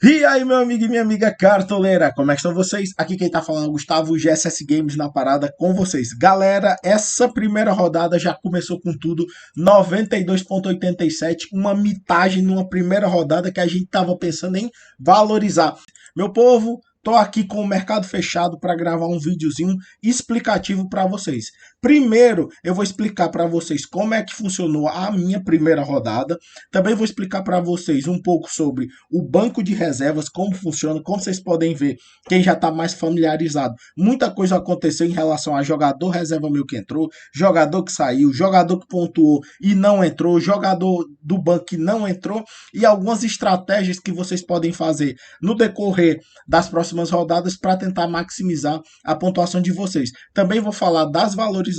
E aí, meu amigo e minha amiga cartoleira, como é que estão vocês? Aqui quem tá falando é o Gustavo, GSS Games na parada com vocês. Galera, essa primeira rodada já começou com tudo, 92,87, uma mitagem numa primeira rodada que a gente tava pensando em valorizar. Meu povo, tô aqui com o mercado fechado para gravar um videozinho explicativo para vocês. Primeiro, eu vou explicar para vocês como é que funcionou a minha primeira rodada. Também vou explicar para vocês um pouco sobre o banco de reservas, como funciona, como vocês podem ver, quem já está mais familiarizado. Muita coisa aconteceu em relação a jogador reserva meu que entrou, jogador que saiu, jogador que pontuou e não entrou, jogador do banco que não entrou e algumas estratégias que vocês podem fazer no decorrer das próximas rodadas para tentar maximizar a pontuação de vocês. Também vou falar das valorizações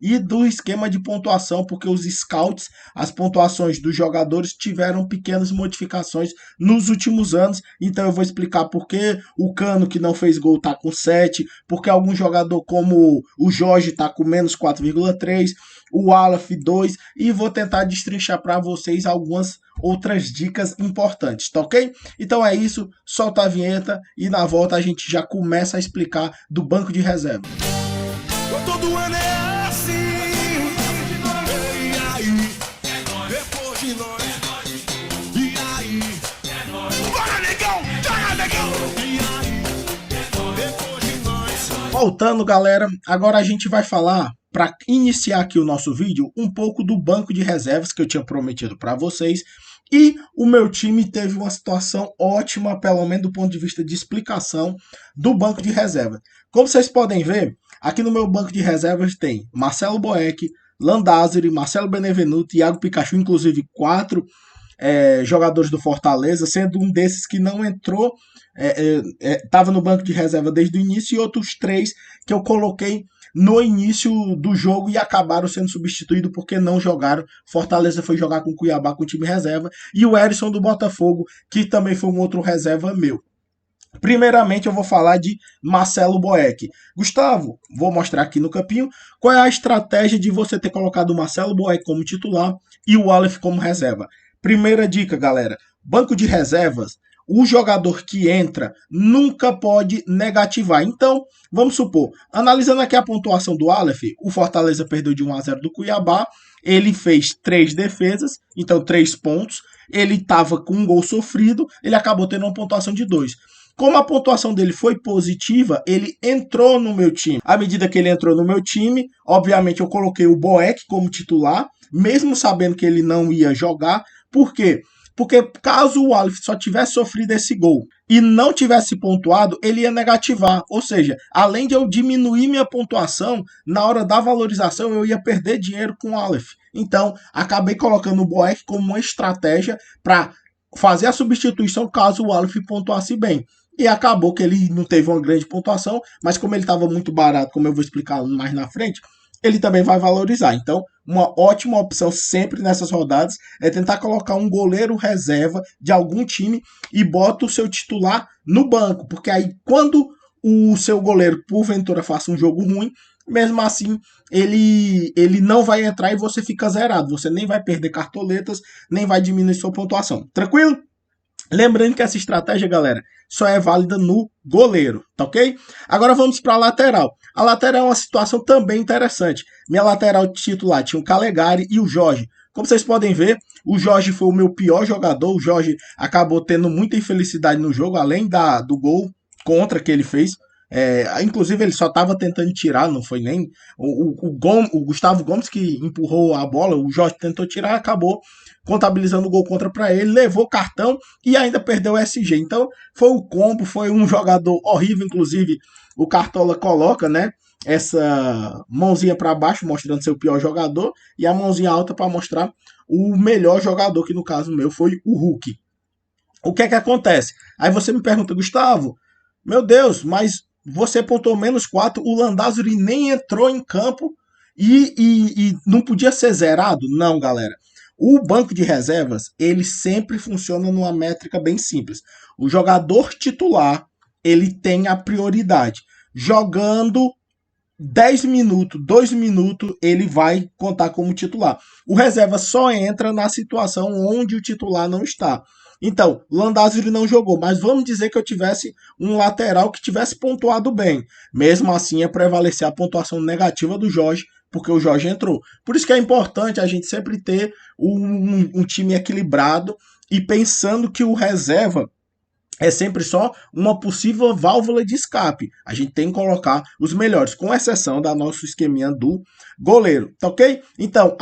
e do esquema de pontuação, porque os scouts, as pontuações dos jogadores tiveram pequenas modificações nos últimos anos, então eu vou explicar por que o Cano que não fez gol tá com 7, porque algum jogador como o Jorge tá com menos 4,3, o Aleph 2, e vou tentar destrinchar para vocês algumas outras dicas importantes, tá ok? Então é isso, solta a vinheta e na volta a gente já começa a explicar do banco de reserva. Todo ano é assim. E aí? Depois de nós. E aí? Bora, negão! Bora, negão! E aí? Depois de nós. Voltando, galera, agora a gente vai falar, para iniciar aqui o nosso vídeo, um pouco do banco de reservas que eu tinha prometido para vocês. E o meu time teve uma situação ótima, pelo menos do ponto de vista de explicação do banco de reservas. Como vocês podem ver, aqui no meu banco de reservas tem Marcelo Boeck, Landázuri, Marcelo Benevenuto, Iago Pikachu, inclusive 4 jogadores do Fortaleza, sendo um desses que não entrou, estava no banco de reserva desde o início, e outros 3 que eu coloquei no início do jogo e acabaram sendo substituídos porque não jogaram. Fortaleza foi jogar com o Cuiabá com o time reserva, e o Erisson do Botafogo, que também foi um outro reserva meu. Primeiramente eu vou falar de Marcelo Boeck. Gustavo, vou mostrar aqui no campinho qual é a estratégia de você ter colocado o Marcelo Boeck como titular e o Aleph como reserva. Primeira dica, galera: banco de reservas, o jogador que entra nunca pode negativar. Então, vamos supor, analisando aqui a pontuação do Aleph, o Fortaleza perdeu de 1-0 do Cuiabá, ele fez 3 defesas, então 3 pontos, ele estava com um gol sofrido, ele acabou tendo uma pontuação de 2. Como a pontuação dele foi positiva, ele entrou no meu time. À medida que ele entrou no meu time, obviamente eu coloquei o Boeck como titular, mesmo sabendo que ele não ia jogar. Por quê? Porque caso o Aleph só tivesse sofrido esse gol e não tivesse pontuado, ele ia negativar. Ou seja, além de eu diminuir minha pontuação, na hora da valorização eu ia perder dinheiro com o Aleph. Então, acabei colocando o Boeck como uma estratégia para fazer a substituição caso o Aleph pontuasse bem. E acabou que ele não teve uma grande pontuação, mas como ele estava muito barato, como eu vou explicar mais na frente, ele também vai valorizar. Então, uma ótima opção sempre nessas rodadas é tentar colocar um goleiro reserva de algum time e bota o seu titular no banco, porque aí quando o seu goleiro porventura faça um jogo ruim, mesmo assim ele não vai entrar e você fica zerado. Você nem vai perder cartoletas, nem vai diminuir sua pontuação. Tranquilo? Lembrando que essa estratégia, galera, só é válida no goleiro, tá ok? Agora vamos para a lateral. A lateral é uma situação também interessante. Minha lateral titular tinha o Calegari e o Jorge. Como vocês podem ver, o Jorge foi o meu pior jogador. O Jorge acabou tendo muita infelicidade no jogo, além do gol contra que ele fez. Inclusive ele só estava tentando tirar, não foi nem o Gustavo Gomes que empurrou a bola, o Jorge tentou tirar, acabou contabilizando o gol contra para ele, levou cartão e ainda perdeu o SG. Então foi o combo, foi um jogador horrível. Inclusive o Cartola coloca, né, essa mãozinha para baixo mostrando seu pior jogador e a mãozinha alta para mostrar o melhor jogador, que no caso meu foi o Hulk. O que é que acontece? Aí você me pergunta: Gustavo, meu Deus, mas você pontuou -4, o Landázuri nem entrou em campo e não podia ser zerado? Não, galera. O banco de reservas, ele sempre funciona numa métrica bem simples. O jogador titular, ele tem a prioridade. Jogando 10 minutos, 2 minutos, ele vai contar como titular. O reserva só entra na situação onde o titular não está. Então, Landázuri não jogou, mas vamos dizer que eu tivesse um lateral que tivesse pontuado bem. Mesmo assim, ia prevalecer a pontuação negativa do Jorge, porque o Jorge entrou. Por isso que é importante a gente sempre ter um time equilibrado e pensando que o reserva é sempre só uma possível válvula de escape. A gente tem que colocar os melhores, com exceção da nosso esqueminha do goleiro, tá ok? Então,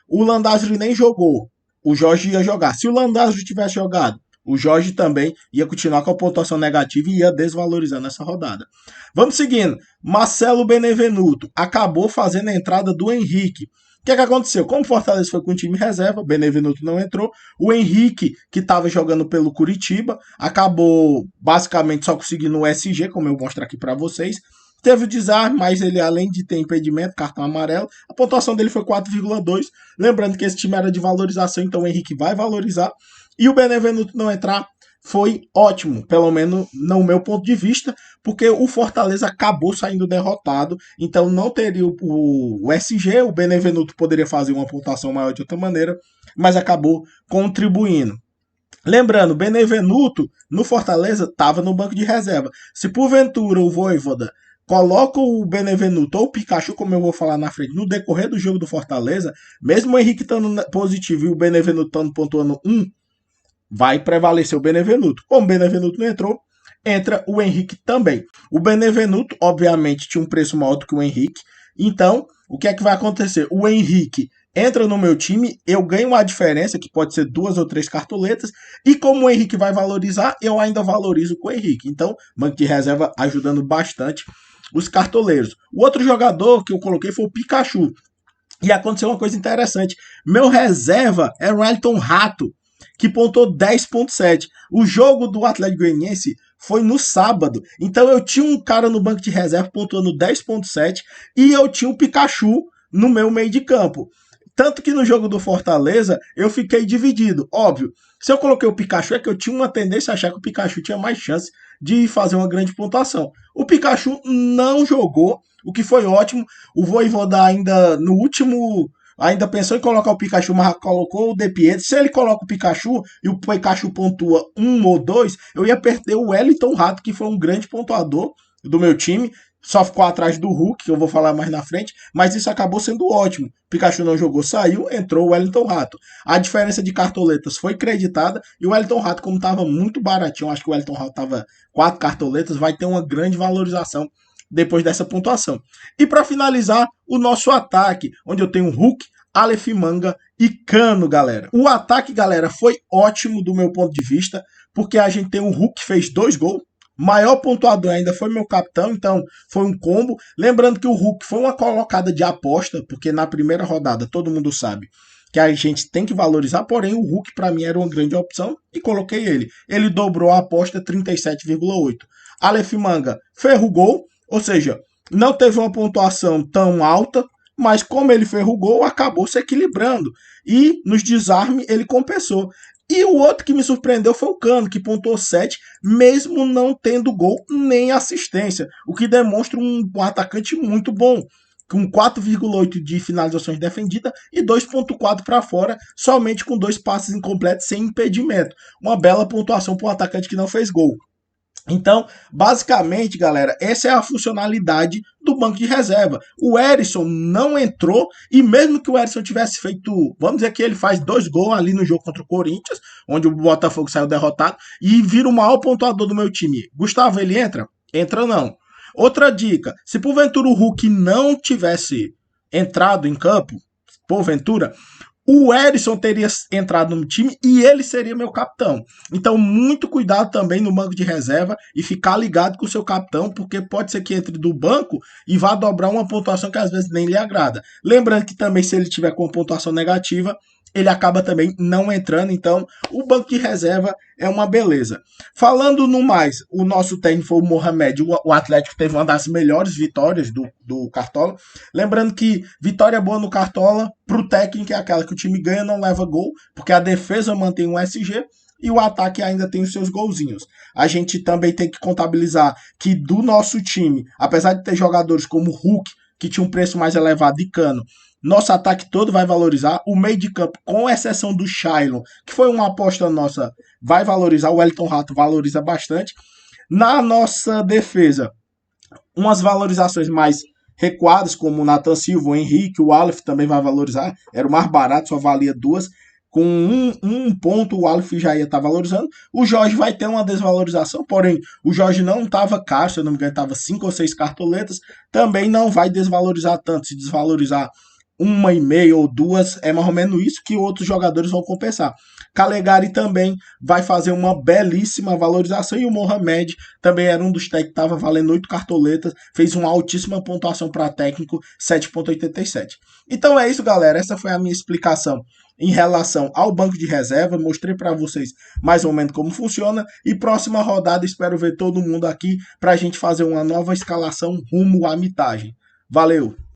o Landázuri nem jogou, o Jorge ia jogar. Se o Landázuri tivesse jogado, o Jorge também ia continuar com a pontuação negativa e ia desvalorizando essa rodada. Vamos seguindo. Marcelo Benevenuto acabou fazendo a entrada do Henrique. O que aconteceu? Como o Fortaleza foi com o time reserva, Benevenuto não entrou. O Henrique, que estava jogando pelo Curitiba, acabou basicamente só conseguindo o SG, como eu mostro aqui para vocês. Teve o desarme, mas ele, além de ter impedimento, cartão amarelo, a pontuação dele foi 4,2. Lembrando que esse time era de valorização, então o Henrique vai valorizar. E o Benevenuto não entrar foi ótimo, pelo menos no meu ponto de vista, porque o Fortaleza acabou saindo derrotado, então não teria o SG, o Benevenuto poderia fazer uma pontuação maior de outra maneira, mas acabou contribuindo. Lembrando, Benevenuto no Fortaleza estava no banco de reserva. Se porventura o Vojvoda coloca o Benevenuto ou o Pikachu, como eu vou falar na frente, no decorrer do jogo do Fortaleza, mesmo o Henrique estando positivo e o Benevenuto estando pontuando 1, vai prevalecer o Benevenuto. Como o Benevenuto não entrou, entra o Henrique também. O Benevenuto, obviamente, tinha um preço maior do que o Henrique. Então, o que é que vai acontecer? O Henrique entra no meu time, eu ganho uma diferença, que pode ser 2 ou 3 cartoletas, e como o Henrique vai valorizar, eu ainda valorizo com o Henrique. Então, banco de reserva ajudando bastante os cartoleiros. O outro jogador que eu coloquei foi o Pikachu. E aconteceu uma coisa interessante. Meu reserva era o Wellington Rato, que pontuou 10,7. O jogo do Atlético Goianiense foi no sábado. Então eu tinha um cara no banco de reserva pontuando 10,7 e eu tinha o Pikachu no meu meio de campo. Tanto que no jogo do Fortaleza eu fiquei dividido. Óbvio, se eu coloquei o Pikachu é que eu tinha uma tendência a achar que o Pikachu tinha mais chance de fazer uma grande pontuação. O Pikachu não jogou, o que foi ótimo. O Vojvoda ainda no último... ainda pensou em colocar o Pikachu, mas colocou o De Pietri. Se ele coloca o Pikachu e o Pikachu pontua 1 ou 2, eu ia perder o Wellington Rato, que foi um grande pontuador do meu time. Só ficou atrás do Hulk, que eu vou falar mais na frente, mas isso acabou sendo ótimo. O Pikachu não jogou, saiu, entrou o Wellington Rato. A diferença de cartoletas foi creditada e o Wellington Rato, como estava muito baratinho, acho que o Wellington Rato estava 4 cartoletas, vai ter uma grande valorização depois dessa pontuação. E para finalizar, o nosso ataque, onde eu tenho Hulk, Aleph Manga e Cano, galera. O ataque, galera, foi ótimo do meu ponto de vista, porque a gente tem o Hulk que fez 2 gols, maior pontuador ainda foi meu capitão, então foi um combo. Lembrando que o Hulk foi uma colocada de aposta, porque na primeira rodada todo mundo sabe que a gente tem que valorizar, porém o Hulk para mim era uma grande opção e coloquei ele. Ele dobrou a aposta 37,8. Aleph Manga ferrou gol, ou seja, não teve uma pontuação tão alta, mas como ele ferrou gol, acabou se equilibrando. E nos desarmes ele compensou. E o outro que me surpreendeu foi o Cano, que pontuou 7, mesmo não tendo gol nem assistência, o que demonstra um atacante muito bom, com 4,8 de finalizações defendidas e 2,4 para fora, somente com 2 passes incompletos sem impedimento. Uma bela pontuação para um atacante que não fez gol. Então, basicamente, galera, essa é a funcionalidade do banco de reserva. O Erisson não entrou e mesmo que o Erisson tivesse feito, vamos dizer que ele faz 2 gols ali no jogo contra o Corinthians, onde o Botafogo saiu derrotado, e vira o maior pontuador do meu time. Gustavo, ele entra? Entra não. Outra dica, se porventura o Hulk não tivesse entrado em campo, porventura, o Erisson teria entrado no time e ele seria meu capitão. Então, muito cuidado também no banco de reserva e ficar ligado com o seu capitão, porque pode ser que entre do banco e vá dobrar uma pontuação que às vezes nem lhe agrada. Lembrando que também, se ele tiver com pontuação negativa, ele acaba também não entrando. Então, o banco de reserva é uma beleza. Falando no mais, o nosso técnico foi o Mohamed. O Atlético teve uma das melhores vitórias do Cartola. Lembrando que vitória boa no Cartola, para o técnico, é aquela que o time ganha, não leva gol, porque a defesa mantém um SG e o ataque ainda tem os seus golzinhos. A gente também tem que contabilizar que do nosso time, apesar de ter jogadores como o Hulk, que tinha um preço mais elevado, e Cano, Nosso ataque todo vai valorizar. O meio de campo, com exceção do Shailon, que foi uma aposta nossa, vai valorizar. O Wellington Rato valoriza bastante. Na nossa defesa, umas valorizações mais recuadas, como o Nathan Silva, o Henrique, o Aleph também vai valorizar. Era o mais barato, só valia 2. Com um ponto o Aleph já ia estar valorizando. O Jorge vai ter uma desvalorização, porém o Jorge não estava caro, se eu não me engano, estava 5 ou 6 cartoletas. Também não vai desvalorizar tanto. Se desvalorizar 1,5 ou 2, é mais ou menos isso que outros jogadores vão compensar. Calegari também vai fazer uma belíssima valorização e o Mohamed também era um dos técnicos que estava valendo 8 cartoletas, fez uma altíssima pontuação para técnico, 7,87. Então é isso, galera, essa foi a minha explicação em relação ao banco de reserva, mostrei para vocês mais ou menos como funciona e próxima rodada espero ver todo mundo aqui para a gente fazer uma nova escalação rumo à mitagem. Valeu!